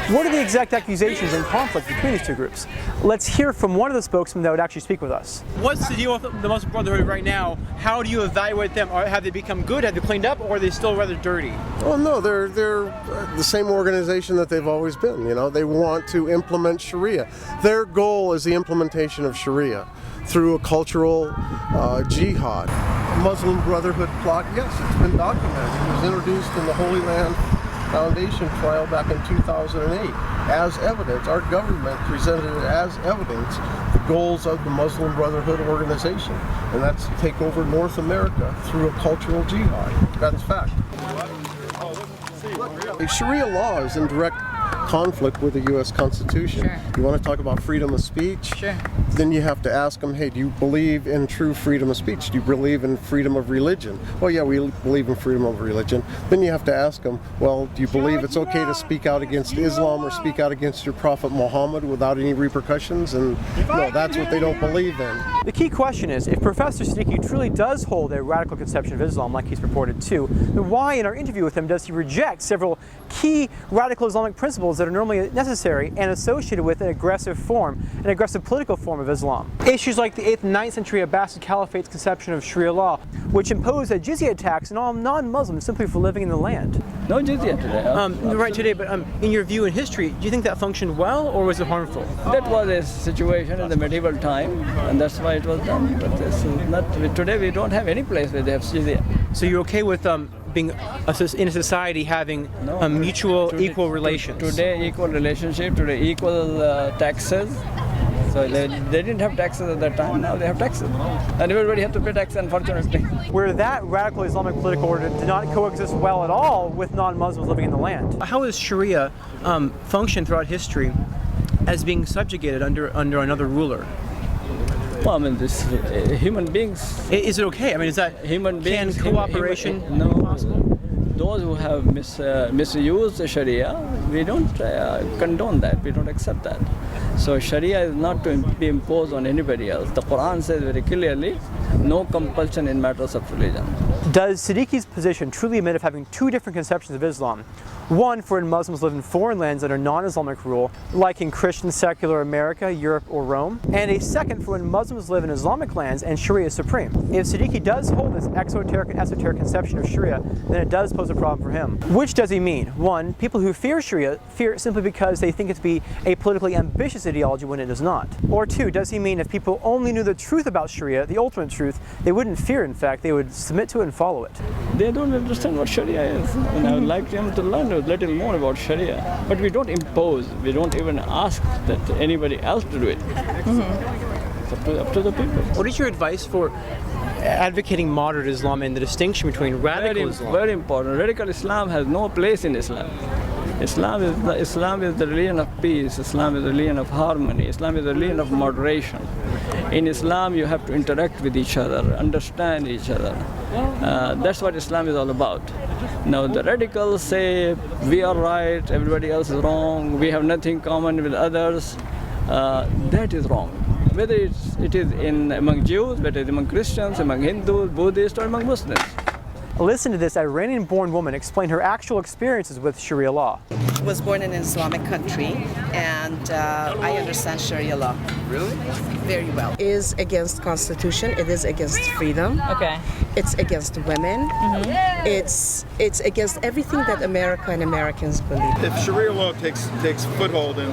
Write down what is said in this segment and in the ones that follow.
What are the exact accusations and conflict between these two groups? Let's hear from one of the spokesmen that would actually speak with us. What's the deal with the Muslim Brotherhood right now? How do you evaluate them? Have they become good? Have they cleaned up? Or are they still rather dirty? Well, no, they're the same organization that they've always been. You know, they want to implement Sharia. Their goal is the implementation of Sharia through a cultural jihad. The Muslim Brotherhood plot, yes, it's been documented. It was introduced in the Holy Land Foundation trial back in 2008 as evidence. Our government presented it as evidence, the goals of the Muslim Brotherhood organization, and that's to take over North America through a cultural jihad. That's fact. Sharia law is in direct conflict with the U.S. Constitution. Sure. You want to talk about freedom of speech? Sure. Then you have to ask them, hey, do you believe in true freedom of speech? Do you believe in freedom of religion? Well, yeah, we believe in freedom of religion. Then you have to ask them, well, do you believe it's okay to speak out against Islam or speak out against your Prophet Muhammad without any repercussions? And no, that's what they don't believe in. The key question is, if Professor Siddiqi truly does hold a radical conception of Islam like he's purported to, then why in our interview with him does he reject several key radical Islamic principles that are normally necessary and associated with an aggressive political form of Islam? Issues like the 8th and 9th century Abbasid Caliphate's conception of Sharia law, which imposed a jizya tax on all non-Muslims simply for living in the land. No jizya today. Right today, but in your view in history, do you think that functioned well or was it harmful? That was a situation in the medieval time, and that's why it was done. But this is not, today we don't have any place where they have jizya. So you're okay with being in a society having a mutual equal relations? Today equal relationship, today equal taxes. So they didn't have taxes at that time, now they have taxes. And everybody had to pay tax, unfortunately. Where that radical Islamic political order did not coexist well at all with non-Muslims living in the land. How has Sharia functioned throughout history as being subjugated under another ruler? Well, I mean, this human beings. Is it okay? I mean, is that human beings? Can cooperation no, possible? Those who have misused the Sharia, we don't condone that. We don't accept that. So Sharia is not to be imposed on anybody else. The Quran says very clearly, no compulsion in matters of religion. Does Siddiqi's position truly admit of having two different conceptions of Islam? One for when Muslims live in foreign lands under non-Islamic rule, like in Christian secular America, Europe, or Rome, and a second for when Muslims live in Islamic lands and Sharia is supreme. If Siddiqi does hold this exoteric and esoteric conception of Sharia, then it does pose a problem for him. Which does he mean? One, people who fear Sharia fear it simply because they think it to be a politically ambitious ideology when it is not. Or two, does he mean if people only knew the truth about Sharia, the ultimate truth, they wouldn't fear it, in fact, they would submit to it and follow it? They don't understand what Sharia is, and I would like them to learn a little more about Sharia. But we don't impose, we don't even ask that anybody else to do it. It's up to the people. What is your advice for advocating moderate Islam and the distinction between radical Islam? Very important. Radical Islam has no place in Islam. Islam is the religion of peace. Islam is the religion of harmony. Islam is the religion of moderation. In Islam, you have to interact with each other, understand each other. That's what Islam is all about. Now, the radicals say we are right, everybody else is wrong, we have nothing common with others. That is wrong. Whether it is among Jews, whether it is among Christians, among Hindus, Buddhists, or among Muslims. Listen to this Iranian-born woman explain her actual experiences with Sharia law. I was born in an Islamic country, and I understand Sharia law. Really? Very well. It is against Constitution. It is against freedom. Okay. It's against women. Mm-hmm. It's against everything that America and Americans believe. If Sharia law takes foothold in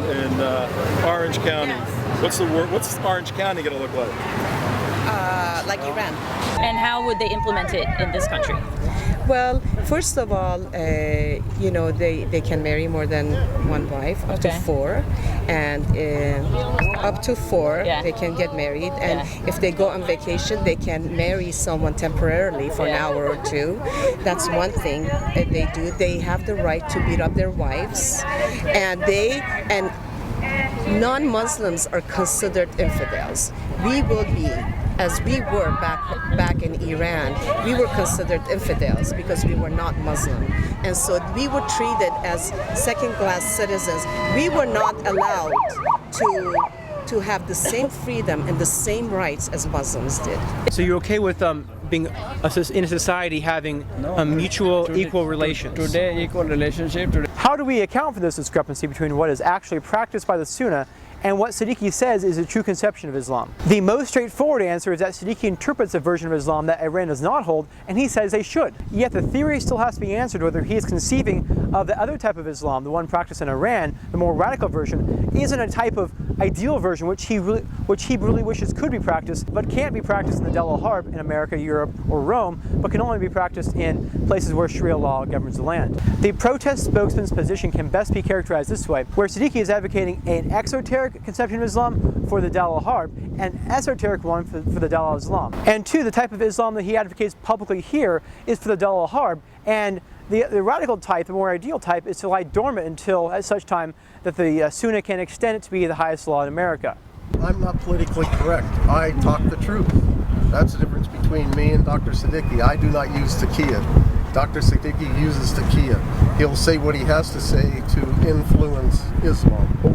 Orange County, what's Orange County going to look like? Like Iran. And how would they implement it in this country? Well, first of all, they can marry more than one wife, up to four, and up to four they can get married. And if they go on vacation, they can marry someone temporarily for an hour or two. That's one thing that they do. They have the right to beat up their wives, and non-Muslims are considered infidels. We will be, as we were back in Iran, we were considered infidels because we were not Muslim. And so we were treated as second-class citizens. We were not allowed to have the same freedom and the same rights as Muslims did. So you're okay with being in a society having a mutual equal relations? Today, equal relationship. How do we account for this discrepancy between what is actually practiced by the Sunnah and what Siddiqi says is a true conception of Islam? The most straightforward answer is that Siddiqi interprets a version of Islam that Iran does not hold, and he says they should. Yet the theory still has to be answered whether he is conceiving of the other type of Islam, the one practiced in Iran, the more radical version, isn't a type of ideal version which he really wishes could be practiced, but can't be practiced in the Del al-Harb in America, Europe, or Rome, but can only be practiced in places where Sharia law governs the land. The protest spokesman's position can best be characterized this way, where Siddiqi is advocating an exoteric conception of Islam for the Del al-Harb, and esoteric one for the Del al-Islam. And two, the type of Islam that he advocates publicly here is for the Del al-Harb, and the radical type, the more ideal type, is to lie dormant until at such time that the Sunnah can extend it to be the highest law in America. I'm not politically correct. I talk the truth. That's the difference between me and Dr. Siddiqi. I do not use taqiyya. Dr. Siddiqi uses taqiyya. He'll say what he has to say to influence Islam.